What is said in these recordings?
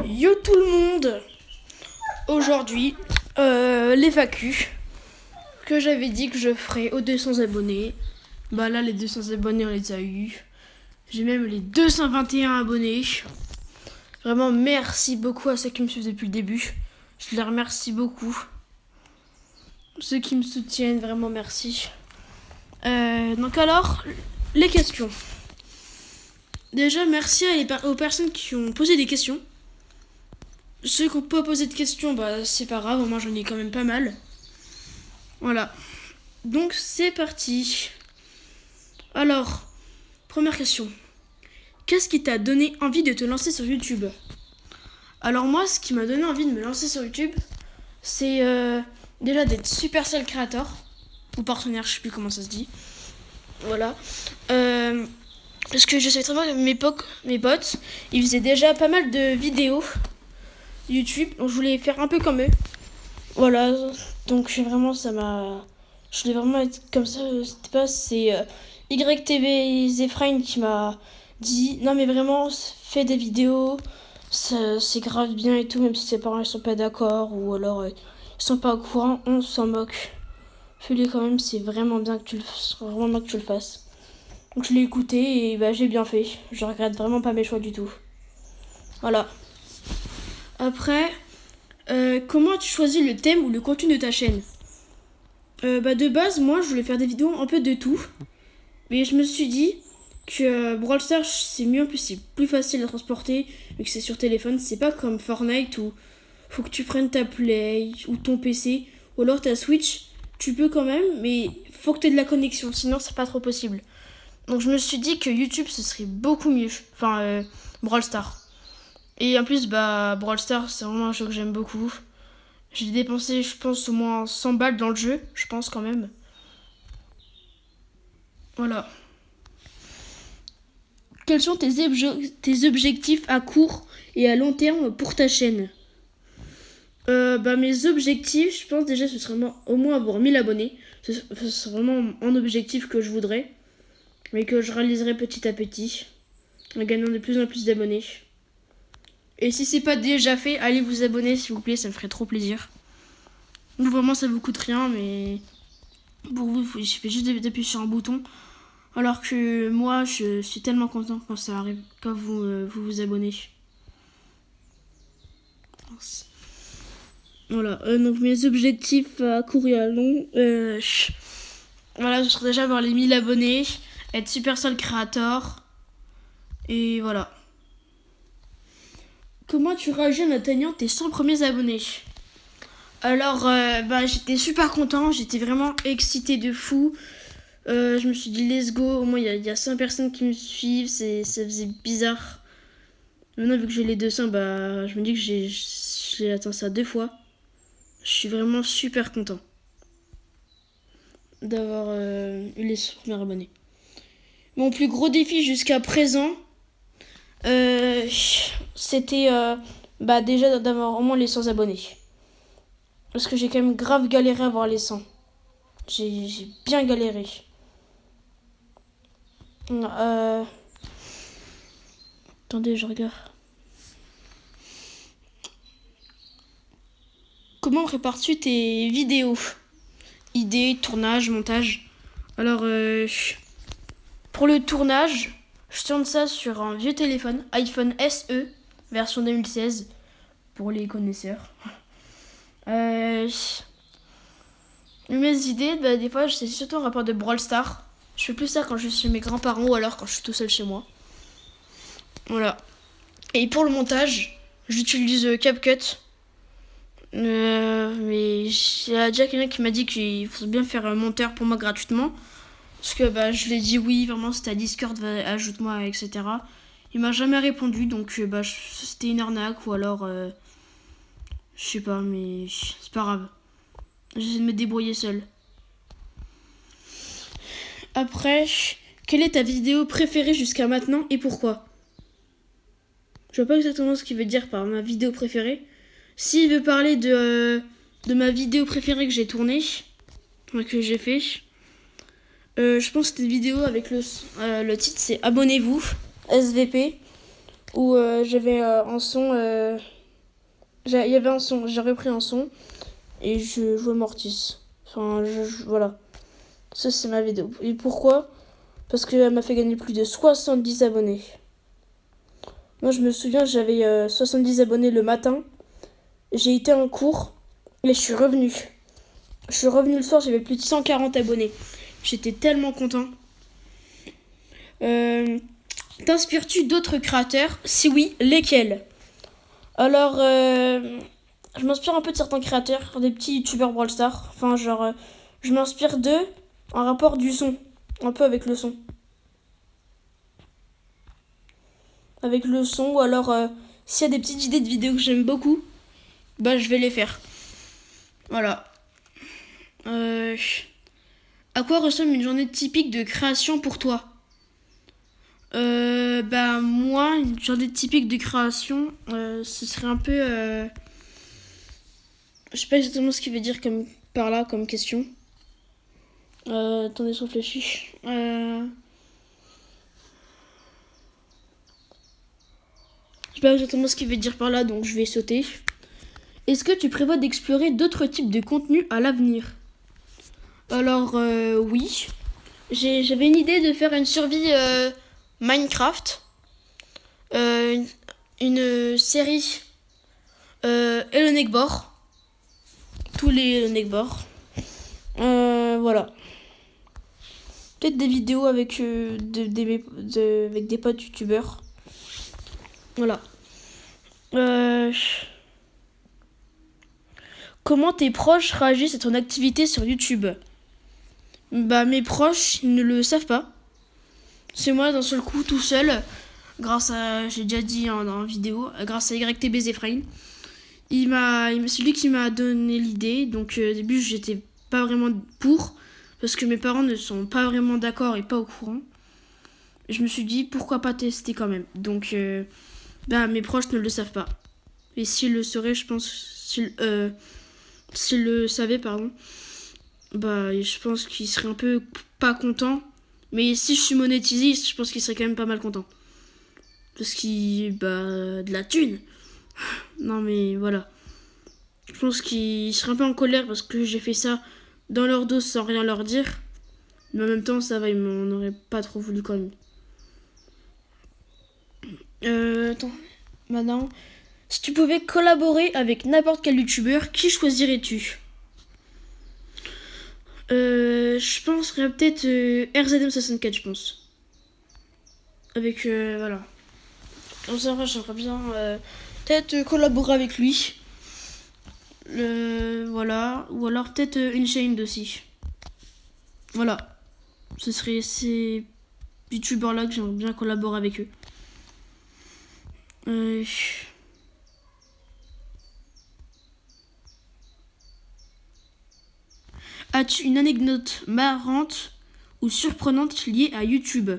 Yo tout le monde. Aujourd'hui, les FAQ que j'avais dit que je ferais aux 200 abonnés. Bah là, les 200 abonnés, on les a eu. J'ai même les 221 abonnés. Vraiment, merci beaucoup à ceux qui me suivent depuis le début. Je les remercie beaucoup. Ceux qui me soutiennent, vraiment merci. Donc alors, les questions. Déjà, merci aux personnes qui ont posé des questions. Ceux qui n'ont pas posé de questions, bah c'est pas grave, moi j'en ai quand même pas mal. Voilà. Donc c'est parti. Alors, première question. Qu'est-ce qui t'a donné envie de te lancer sur YouTube ? Alors moi, ce qui m'a donné envie de me lancer sur YouTube, c'est déjà d'être Supercell Creator, ou partenaire, je sais plus comment ça se dit. Voilà. Parce que je sais très bien que mes potes, ils faisaient déjà pas mal de vidéos YouTube, donc je voulais faire un peu comme eux. Voilà, donc vraiment ça m'a... Je voulais vraiment être comme ça, c'est YTV Zephrine qui m'a dit non mais vraiment fais des vidéos, c'est grave bien et tout, même si tes parents ils sont pas d'accord ou alors ils sont pas au courant, on s'en moque. Fais-le quand même, c'est vraiment bien que tu le fasses. Donc je l'ai écouté et bah j'ai bien fait. Je regrette vraiment pas mes choix du tout. Voilà. Après, comment tu choisis le thème ou le contenu de ta chaîne ? De base, moi je voulais faire des vidéos un peu de tout. Mais je me suis dit que Brawl Stars c'est mieux, en plus c'est plus facile à transporter vu que c'est sur téléphone. C'est pas comme Fortnite où faut que tu prennes ta Play ou ton PC ou alors ta Switch. Tu peux quand même, mais faut que tu aies de la connexion, sinon c'est pas trop possible. Donc je me suis dit que YouTube ce serait beaucoup mieux. Enfin, Brawl Stars. Et en plus, Brawl Stars c'est vraiment un jeu que j'aime beaucoup. J'ai dépensé, je pense, au moins 100 balles dans le jeu, je pense quand même. Voilà. Quels sont tes objectifs à court et à long terme pour ta chaîne ? Mes objectifs, je pense déjà ce serait au moins avoir 1000 abonnés. Ce serait vraiment un objectif que je voudrais, mais que je réaliserai petit à petit, en gagnant de plus en plus d'abonnés. Et si c'est pas déjà fait, allez vous abonner s'il vous plaît, ça me ferait trop plaisir. Donc vraiment ça vous coûte rien, mais pour vous, il suffit juste d'appuyer sur un bouton. Alors que moi, je suis tellement content quand ça arrive, quand vous abonnez. Voilà, donc mes objectifs à court et à long, voilà, je serais déjà avoir les 1000 abonnés, être Supercell Creator, et voilà. Comment tu réagis en atteignant tes 100 premiers abonnés ? Alors, j'étais super content, j'étais vraiment excitée de fou. Je me suis dit let's go, au moins il y a 100 personnes qui me suivent, ça faisait bizarre. Maintenant vu que j'ai les 200, je me dis que j'ai atteint ça 2 fois. Je suis vraiment super content d'avoir eu les premiers abonnés. Mon plus gros défi jusqu'à présent, c'était déjà d'avoir au moins les 100 abonnés. Parce que j'ai quand même grave galéré à avoir les 100. J'ai bien galéré. Attendez, je regarde. Comment prépares-tu tes vidéos ? Idées, tournage, montage. Alors, pour le tournage, je tourne ça sur un vieux téléphone, iPhone SE, version 2016, pour les connaisseurs. Mes idées, des fois, c'est surtout un rapport de Brawl Stars. Je fais plus ça quand je suis chez mes grands-parents ou alors quand je suis tout seul chez moi. Voilà. Et pour le montage, j'utilise CapCut. Mais il y a déjà quelqu'un qui m'a dit qu'il faut bien faire un monteur pour moi gratuitement. Parce que je lui ai dit oui, vraiment c'était à Discord, ajoute-moi, etc. Il m'a jamais répondu, donc c'était une arnaque ou alors... je sais pas, mais c'est pas grave. J'essaie de me débrouiller seule. Après, quelle est ta vidéo préférée jusqu'à maintenant et pourquoi ? Je vois pas exactement ce qu'il veut dire par ma vidéo préférée. S'il veut parler de ma vidéo préférée que j'ai tournée, que j'ai fait, je pense que c'était une vidéo avec le titre c'est Abonnez-vous, SVP. où j'avais un son. Il y avait un son, j'ai repris un son et je jouais Mortis. Enfin, voilà. Ça, c'est ma vidéo. Et pourquoi? Parce qu'elle m'a fait gagner plus de 70 abonnés. Moi, je me souviens, j'avais 70 abonnés le matin. J'ai été en cours et je suis revenue. Je suis revenue le soir, j'avais plus de 140 abonnés. J'étais tellement content. T'inspires-tu d'autres créateurs? Si oui, lesquels? Alors, je m'inspire un peu de certains créateurs, des petits youtubeurs Brawl Stars. Enfin, genre, je m'inspire d'eux en rapport du son. Un peu avec le son. Avec le son, ou alors, s'il y a des petites idées de vidéos que j'aime beaucoup, bah, je vais les faire. Voilà. À quoi ressemble une journée typique de création pour toi? Bah, moi, une journée typique de création, ce serait un peu. Je sais pas exactement ce qu'il veut dire par là, comme question. Attendez, je réfléchis. Je sais pas exactement ce qu'il veut dire par là, donc je vais sauter. Est-ce que tu prévois d'explorer d'autres types de contenus à l'avenir? Alors, oui. J'avais une idée de faire une survie Minecraft. Une série Hello Neighbor. Tous les Hello Neighbor. Voilà. Peut-être des vidéos avec, avec des potes youtubeurs. Voilà. Comment tes proches réagissent à ton activité sur YouTube? Bah, mes proches, ils ne le savent pas. C'est moi d'un seul coup, tout seul, grâce à, j'ai déjà dit dans la vidéo, grâce à YTB Zephrine. C'est lui qui m'a donné l'idée. Donc au début, j'étais pas vraiment pour, parce que mes parents ne sont pas vraiment d'accord et pas au courant. Je me suis dit, pourquoi pas tester quand même. Donc, mes proches ne le savent pas. Et s'ils le sauraient, je pense, s'ils le savaient, pardon, bah, je pense qu'ils seraient un peu pas contents. Mais si je suis monétisé, je pense qu'ils seraient quand même pas mal contents. Parce qu'ils, de la thune. Non, mais voilà. Je pense qu'ils seraient un peu en colère parce que j'ai fait ça dans leur dos sans rien leur dire. Mais en même temps, ça va, ils m'en auraient pas trop voulu quand même. Attends. Maintenant, si tu pouvais collaborer avec n'importe quel youtubeur, qui choisirais-tu? Je penserais peut-être RZM64, je pense. Avec, voilà. J'aimerais bien peut-être collaborer avec lui. Voilà. Ou alors peut-être une chaîne aussi. Voilà. Ce serait ces youtubeurs-là que j'aimerais bien collaborer avec eux. As-tu une anecdote marrante ou surprenante liée à YouTube?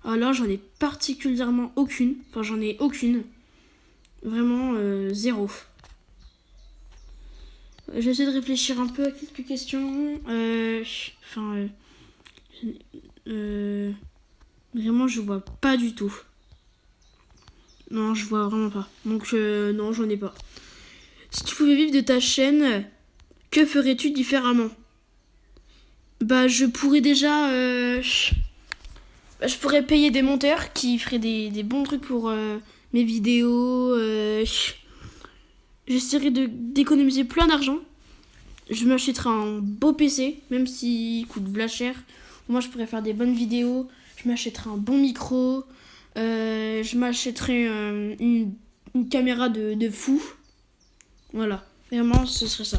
Alors j'en ai particulièrement aucune. Enfin j'en ai aucune. Vraiment zéro. J'essaie de réfléchir un peu à quelques questions. Vraiment je vois pas du tout. Non, je vois vraiment pas. Donc non, j'en ai pas. Si tu pouvais vivre de ta chaîne, que ferais-tu différemment? Bah je pourrais déjà... je pourrais payer des monteurs qui feraient des bons trucs pour mes vidéos. J'essaierai d'économiser plein d'argent. Je m'achèterai un beau PC, même s'il coûte v'là cher. Moi, je pourrais faire des bonnes vidéos. Je m'achèterai un bon micro. Je m'achèterai une caméra de fou. Voilà, vraiment, ce serait ça.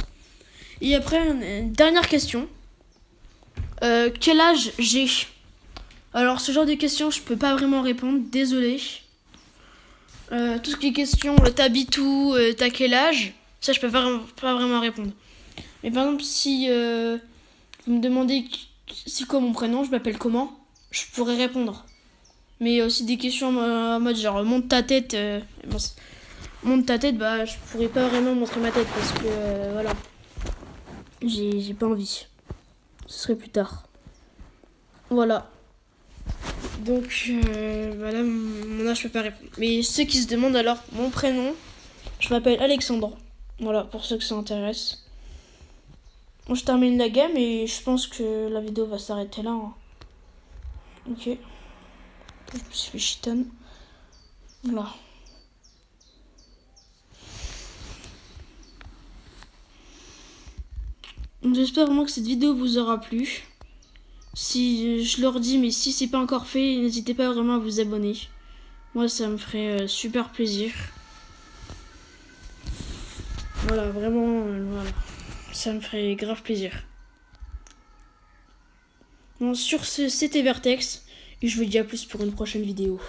Et après, une dernière question. Quel âge j'ai? Alors, ce genre de questions, je peux pas vraiment répondre. Désolée. Tout ce qui est question, t'habites où, t'as quel âge? Ça, je peux pas vraiment répondre. Mais par exemple, si vous me demandez c'est quoi mon prénom, je m'appelle comment, je pourrais répondre. Mais aussi des questions en mode genre monte ta tête, bah je pourrais pas vraiment montrer ma tête parce que voilà, j'ai pas envie. Ce serait plus tard. Voilà. Donc voilà, mon âge, je peux pas répondre. Mais ceux qui se demandent alors mon prénom, je m'appelle Alexandre. Voilà, pour ceux que ça intéresse. Bon, je termine la gamme et je pense que la vidéo va s'arrêter là. Hein. Ok. Je me suis fait chiton. Voilà. Donc j'espère vraiment que cette vidéo vous aura plu. Si je leur dis, mais si c'est pas encore fait, n'hésitez pas vraiment à vous abonner. Moi, ça me ferait super plaisir. Voilà, vraiment, voilà. Ça me ferait grave plaisir. Bon, sur ce, c'était Vertex. Et je vous dis à plus pour une prochaine vidéo.